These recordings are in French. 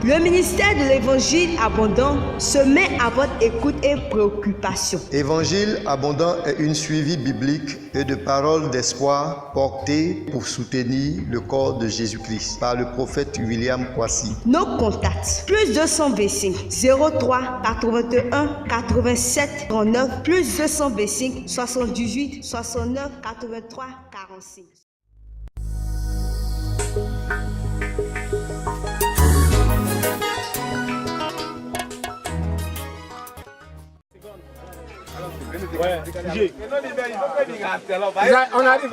Le ministère de l'Évangile abondant se met à votre écoute et préoccupation. Évangile abondant est une suivi biblique et de paroles d'espoir portées pour soutenir le corps de Jésus-Christ par le prophète William Kwasi. Nos contacts, plus 225 03 81 87 39, plus 225 78 69 83 46. Ouais, on arrive.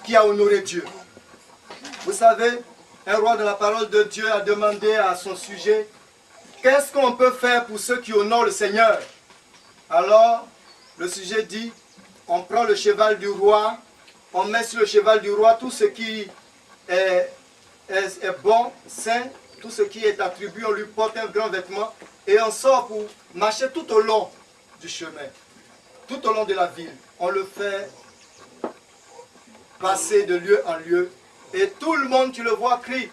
Qui a honoré Dieu. Vous savez, un roi de la parole de Dieu a demandé à son sujet, qu'est-ce qu'on peut faire pour ceux qui honorent le Seigneur? Alors, le sujet dit, on prend le cheval du roi, on met sur le cheval du roi tout ce qui est bon, sain, tout ce qui est attribué, on lui porte un grand vêtement et on sort pour marcher tout au long du chemin, tout au long de la ville. On le fait passer de lieu en lieu et tout le monde qui le voit crie,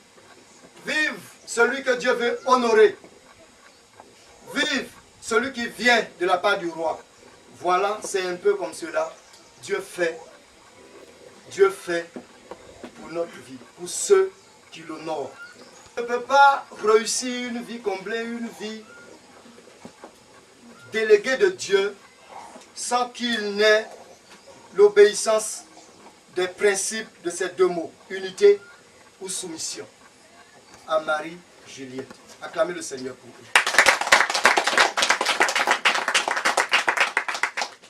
vive celui que Dieu veut honorer. Vive celui qui vient de la part du roi. Voilà, c'est un peu comme cela. Dieu fait pour notre vie, pour ceux qui l'honorent. On ne peut pas réussir une vie, combler une vie déléguée de Dieu sans qu'il n'ait l'obéissance des principes de ces deux mots, unité ou soumission. À Marie Juliette. Acclamez le Seigneur pour eux.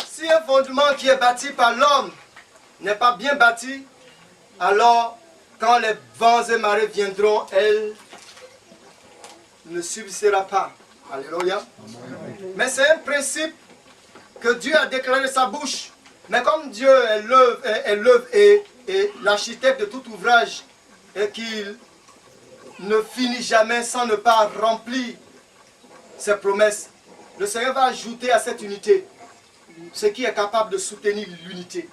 Si un fondement qui est bâti par l'homme n'est pas bien bâti, alors quand les vents et marées viendront, elle ne subsistera pas. Alléluia. Mais c'est un principe que Dieu a déclaré de sa bouche. Mais comme Dieu est l'œuvre et l'architecte de tout ouvrage, et qu'il ne finit jamais sans ne pas remplir ses promesses, le Seigneur va ajouter à cette unité ce qui est capable de soutenir l'unité.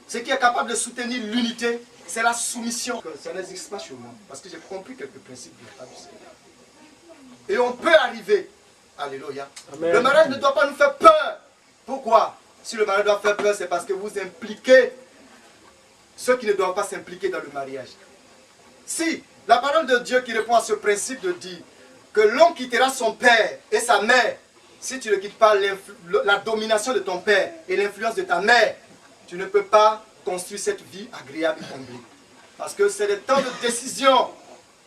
Ce qui est capable de soutenir l'unité, c'est la soumission. Ça n'existe pas chez moi, parce que j'ai compris quelques principes de la part du Seigneur. Et on peut arriver. Alléluia. Amen. Le mariage ne doit pas nous faire peur. Pourquoi? Si le mariage doit faire peur, c'est parce que vous impliquez ceux qui ne doivent pas s'impliquer dans le mariage. Si la parole de Dieu qui répond à ce principe de dire que l'homme quittera son père et sa mère, si tu ne quittes pas la domination de ton père et l'influence de ta mère, tu ne peux pas construire cette vie agréable et comblée. Parce que c'est des temps de décision.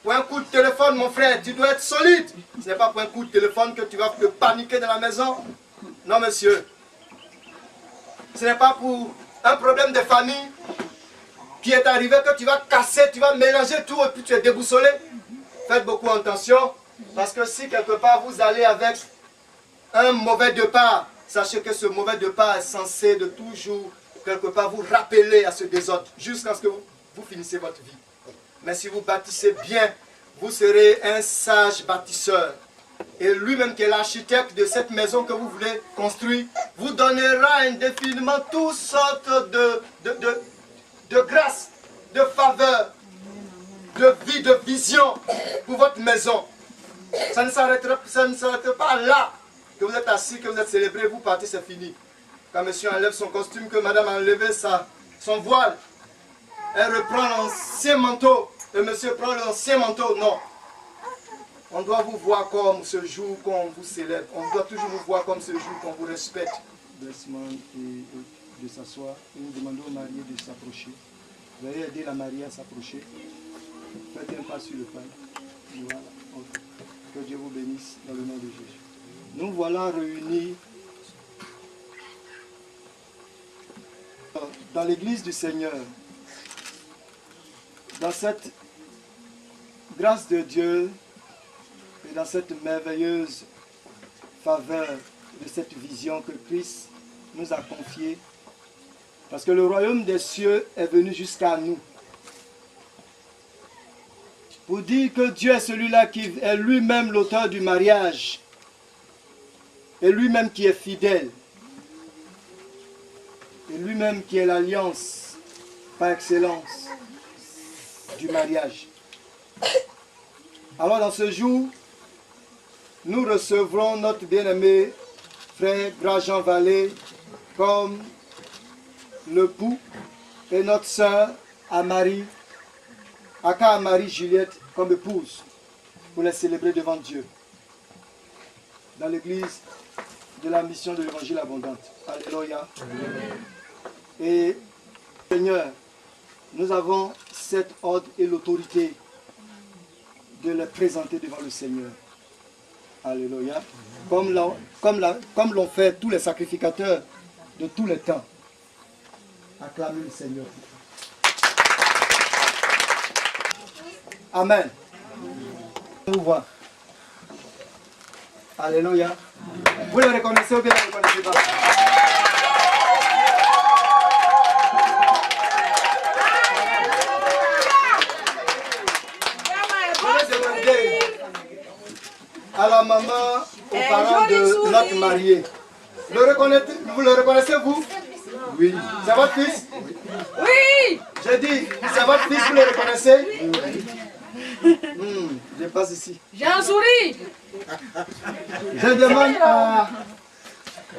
Pour un coup de téléphone, mon frère, tu dois être solide. Ce n'est pas pour un coup de téléphone que tu vas te paniquer dans la maison. Non, monsieur. Ce n'est pas pour un problème de famille qui est arrivé que tu vas casser, tu vas mélanger tout et puis tu es déboussolé. Faites beaucoup attention. Parce que si quelque part vous allez avec un mauvais départ, sachez que ce mauvais départ est censé de toujours, quelque part, vous rappeler à ce désordre jusqu'à ce que vous finissez votre vie. Mais si vous bâtissez bien, vous serez un sage bâtisseur. Et lui-même qui est l'architecte de cette maison que vous voulez construire, vous donnera indéfiniment toutes sortes de grâces, de faveurs, de vie, de vision pour votre maison. Ça ne s'arrêtera pas là que vous êtes assis, que vous êtes célébré, vous partez, c'est fini. Quand monsieur enlève son costume, que madame a enlevé son voile, elle reprend l'ancien manteau, et monsieur prend l'ancien manteau. Non. On doit vous voir comme ce jour qu'on vous célèbre. On doit toujours vous voir comme ce jour qu'on vous respecte. Blessement et de s'asseoir. Et nous demandons au marié de s'approcher. Vous allez aider la mariée à s'approcher. Faites un pas sur le pain. Voilà. Que Dieu vous bénisse dans le nom de Jésus. Nous voilà réunis dans l'église du Seigneur. Dans cette grâce de Dieu et dans cette merveilleuse faveur de cette vision que Christ nous a confiée, parce que le royaume des cieux est venu jusqu'à nous pour dire que Dieu est celui-là qui est lui-même l'auteur du mariage et lui-même qui est fidèle et lui-même qui est l'alliance par excellence du mariage. Alors dans ce jour, nous recevrons notre bien-aimé frère Grandjean Vallée comme l'époux et notre sœur Marie Juliette comme épouse pour les célébrer devant Dieu dans l'église de la mission de l'évangile abondante. Alléluia. Et Seigneur, nous avons cet ordre et l'autorité de les présenter devant le Seigneur. Alléluia. Comme l'ont fait tous les sacrificateurs de tous les temps. Acclamez le Seigneur. Amen. On vous voit. Alléluia. Vous le reconnaissez ou bien vous ne le reconnaissez pas? À la maman, aux parents de notre marié. Vous le reconnaissez, vous? Oui. C'est votre fils? Oui. J'ai dit, c'est votre fils, vous le reconnaissez? Oui. Je passe ici. J'ai un sourire. Je demande à...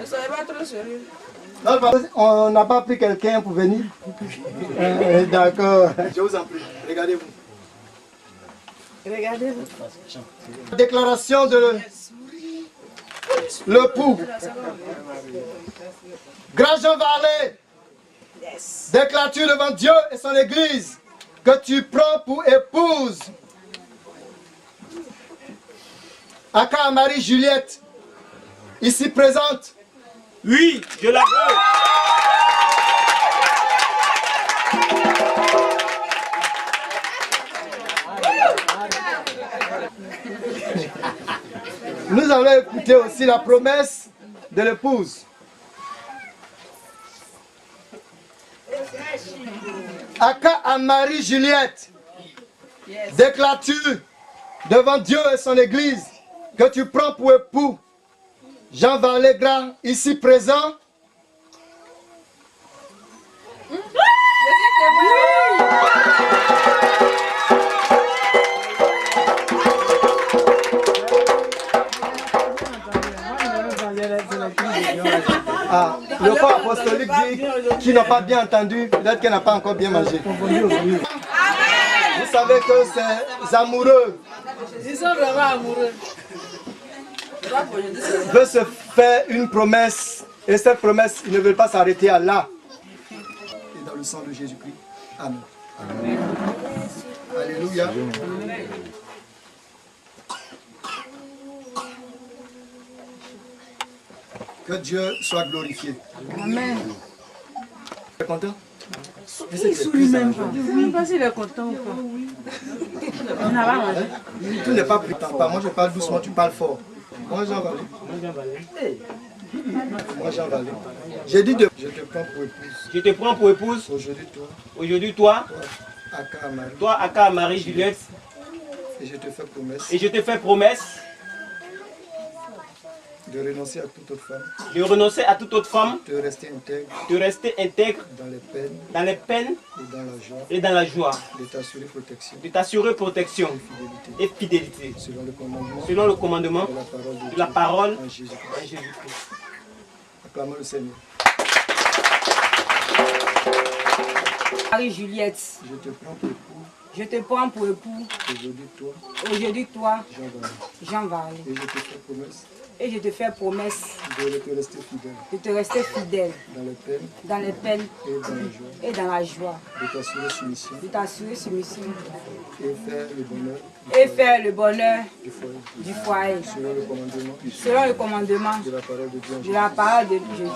Ne soyez pas trop sérieux. Non, on n'a pas pris quelqu'un pour venir. D'accord. Je vous en prie, regardez-vous. Regardez-vous. Déclaration de l'époux. Grand Jean Varlet, déclares-tu devant Dieu et son Église que tu prends pour épouse Aka Marie-Juliette, ici présente? Oui, je la veux. Nous allons écouter aussi la promesse de l'épouse. Aka à Marie-Juliette, déclares-tu devant Dieu et son Église que tu prends pour époux Jean Varlet Grand, ici présent? Ah, le corps apostolique dit qu'il n'a pas bien entendu, peut-être qu'il n'a pas encore bien mangé. Vous savez que ces amoureux Ils sont vraiment amoureux. veulent se faire une promesse, et cette promesse, ils ne veulent pas s'arrêter à là. Et dans le sang de Jésus-Christ. Amen. Alléluia. Que Dieu soit glorifié. Amen. Tu es content? Il sourit même pas. Je ne sais même pas s'il est content ou pas. On n'a pas mangé. Tu n'es pas pris. Moi je parle doucement, tu parles fort. Moi Jean Varlet. Moi Jean Varlet. J'ai dit je te prends pour épouse. Je te prends pour épouse. Aujourd'hui toi. Aujourd'hui, toi, Aka Marie. toi, Aka Marie-Juliette, Et je te fais promesse et je te fais promesse de renoncer à toute autre femme, de renoncer à toute autre femme, de rester intègre de rester intègre dans les peines dans les peines et dans la joie, et dans la joie, de t'assurer protection de t'assurer protection et fidélité et fidélité, selon le commandement de la parole en Jésus-Christ. en Jésus-Christ. Acclamons le Seigneur. Marie-Juliette, Je te prends pour époux, je te prends pour époux. aujourd'hui toi, Aujourd'hui, toi, Jean Varlet. Jean Varlet. Et je te fais promesse Et je te fais promesse de te rester fidèle de te rester fidèle dans les peines dans les peines et dans la joie, et dans la joie. de t'assurer soumission De t'assurer soumission et faire le bonheur et faire le bonheur du foyer, du foyer. selon le commandement Selon le commandement de la parole de Dieu en de la parole de Dieu. Jésus.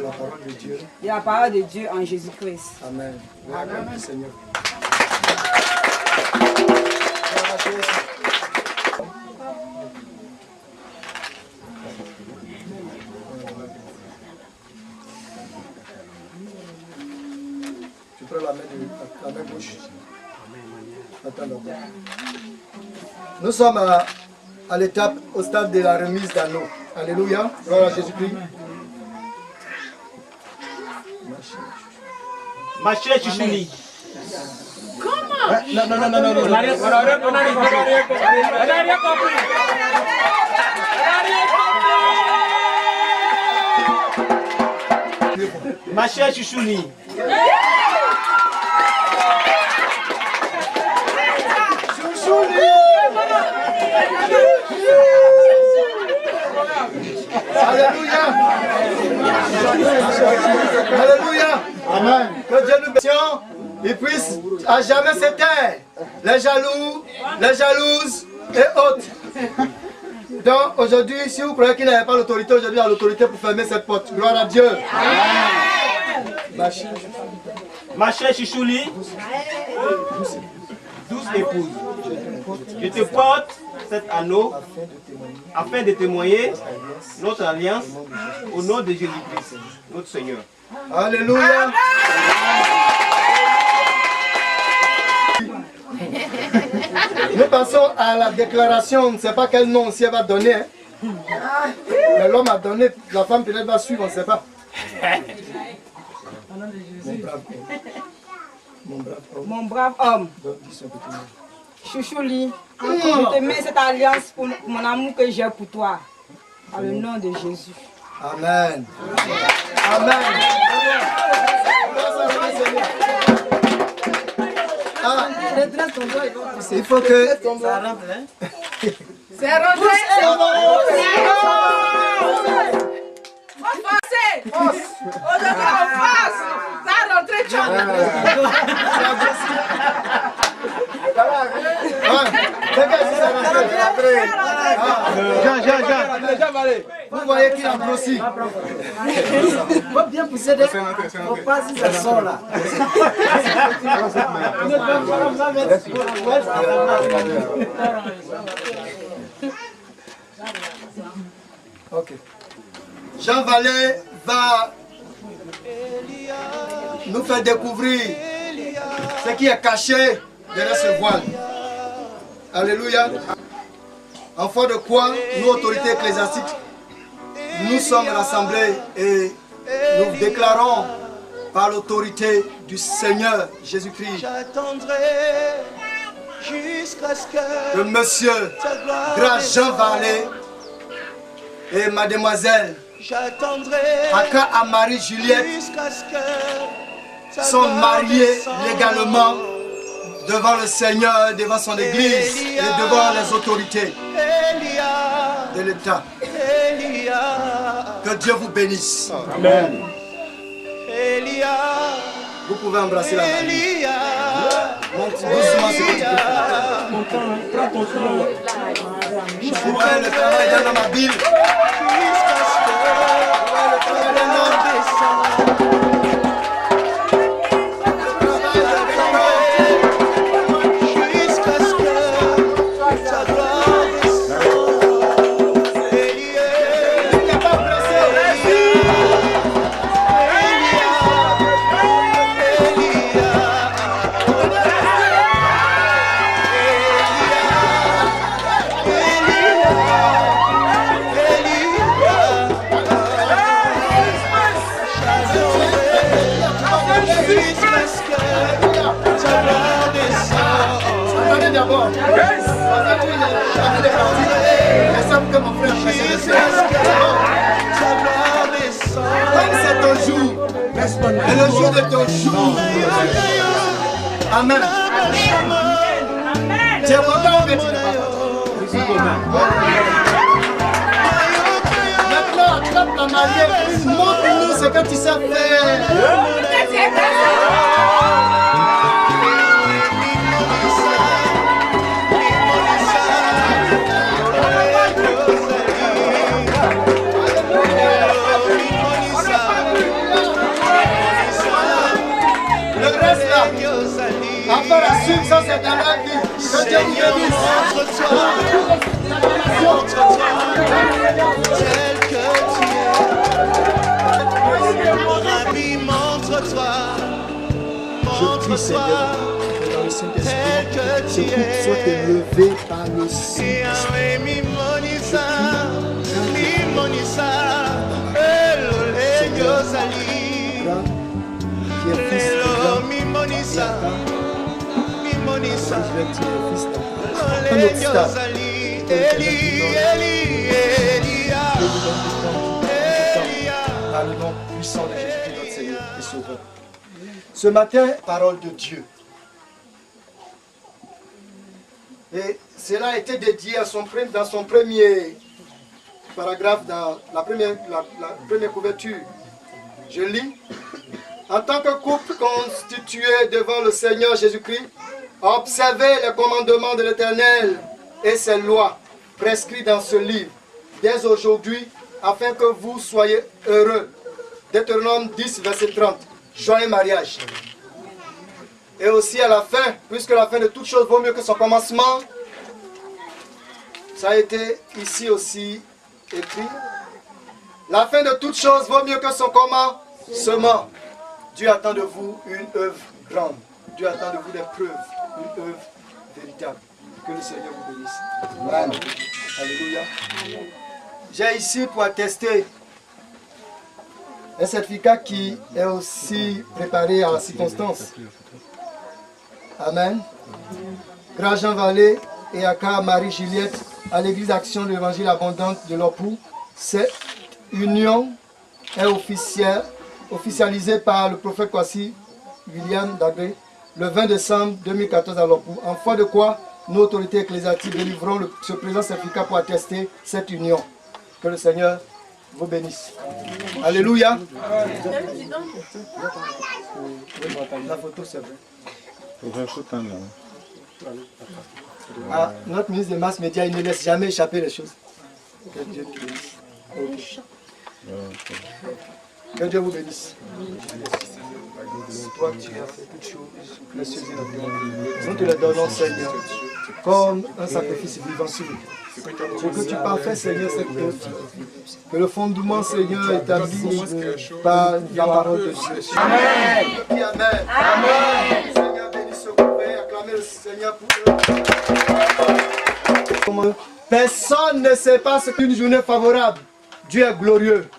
La parole de Dieu. De la parole de Dieu en Jésus-Christ. Amen. Amen. Seigneur. Tu prends la main gauche. Attends d'abord. Nous sommes à l'étape, au stade de la remise d'anneau. Alléluia. Gloire à Jésus-Christ. Ma chère Chichouni. Non, non, non, non, non, non. On n'a rien compris. Ma chère Chichouni. Alléluia. Alléluia. Amen. Que Dieu nous bénisse et puisse à jamais se taire les jaloux, les jalouses et autres. Donc aujourd'hui, si vous croyez qu'il n'avait pas l'autorité, aujourd'hui il a l'autorité pour fermer cette porte. Gloire à Dieu. Amen. Ma chère Chichouli, 12 épouses. Je te porte cet anneau afin de témoigner notre alliance au nom de Jésus-Christ, notre Seigneur. Alléluia. Nous passons à la déclaration. On ne sait pas quel nom aussi elle va donner. Hein. Mais l'homme a donné, la femme peut-être va suivre, on ne sait pas. Mon brave homme. Mon brave homme. Donc, dis son petit nom. Chouchouli, je te mets cette alliance pour mon amour que j'ai pour toi. Dans le nom de Jésus. Amen. Amen. Ah, il faut que ça rentre, hein? C'est rentré. Aujourd'hui, on passe. Ça a rentré, tu vois. Vous voyez qu'il a grossi. Il faut bien pousser des... Faut pas si ça sort là. Ok. Jean Vallée va nous faire découvrir ce qui est caché derrière ce voile. Alléluia. En foi de quoi, nous, autorités ecclésiastiques, nous sommes rassemblés et nous déclarons par l'autorité du Seigneur Jésus-Christ que Monsieur Grâce Jean Vallée et Mademoiselle Aka Amari Juliette sont mariés légalement devant le Seigneur, devant son Église et devant les autorités de l'État. Que Dieu vous bénisse. Amen. Vous pouvez embrasser la main. Monte doucement ce que tu peux faire. Vous voyez le travail d'un homme habile. Le travail d'un homme décent. Et le jour de ton jour. Amen. Tu es content ou bien tu n'es pas content? Je suis content. Maintenant, attrape la mariée. Montre-nous ce que tu sais faire. Affaire à suivre, ça c'est dans la vie. Que Dieu vous bénisse. Je prie Seigneur, que dans le Saint-Esprit, ce couple soit élevé par le Saint-Esprit. Par le nom puissant de Jésus-Christ, notre Seigneur et Sauveur. Ce matin, parole de Dieu. Et cela a été dédié à dans son premier paragraphe, dans la première couverture. Je lis. En tant que couple constitué devant le Seigneur Jésus-Christ, observez les commandements de l'Éternel et ses lois prescrits dans ce livre dès aujourd'hui, afin que vous soyez heureux. Deutéronome 10, verset 30. Joyeux mariage. Et aussi à la fin, puisque la fin de toute chose vaut mieux que son commencement, ça a été ici aussi écrit. La fin de toute chose vaut mieux que son commencement. Dieu attend de vous une œuvre grande. Dieu attend de vous des preuves, une œuvre véritable. Que le Seigneur vous bénisse. Amen. Alléluia. J'ai ici pour attester un certificat qui est aussi préparé à la circonstance. Amen. Grajean-Vallée et Aka Marie-Juliette à l'église Action de l'Évangile Abondante de Lopou. Cette union est officialisée par le prophète Kwasi William Dagbé le 20 décembre 2014 à Lopou. En foi de quoi, nos autorités ecclésiastiques délivreront ce présent certificat pour attester cette union. Que le Seigneur vous bénisse. Alléluia. La photo, c'est vrai. Ah, notre ministre des Masses Médias, il ne laisse jamais échapper les choses. Que Dieu te bénisse. Okay. Que Dieu vous bénisse. Toi, tu as fait toutes choses précieuses et notables. Nous te les donnons, Seigneur, comme un sacrifice vivant sur nous. Ce que tu parfais, Seigneur, cette œuvre. Que le fondement, Seigneur, établi par la parole de Dieu. Amen. Amen. Amen. Seigneur, bénis ce groupe et acclamez le Seigneur pour eux. Personne ne sait pas ce qu'une journée favorable. Dieu est glorieux.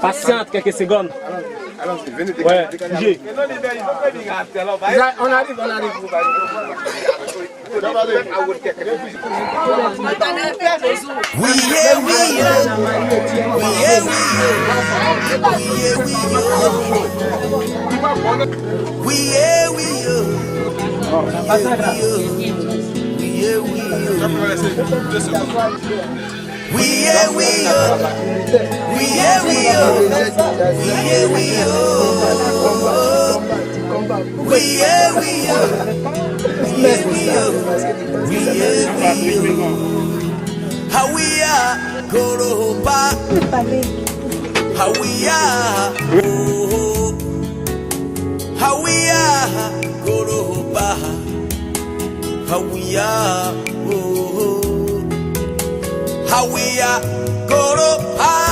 Patiente quelques secondes. Ouais, sujet. On arrive. How we are, go to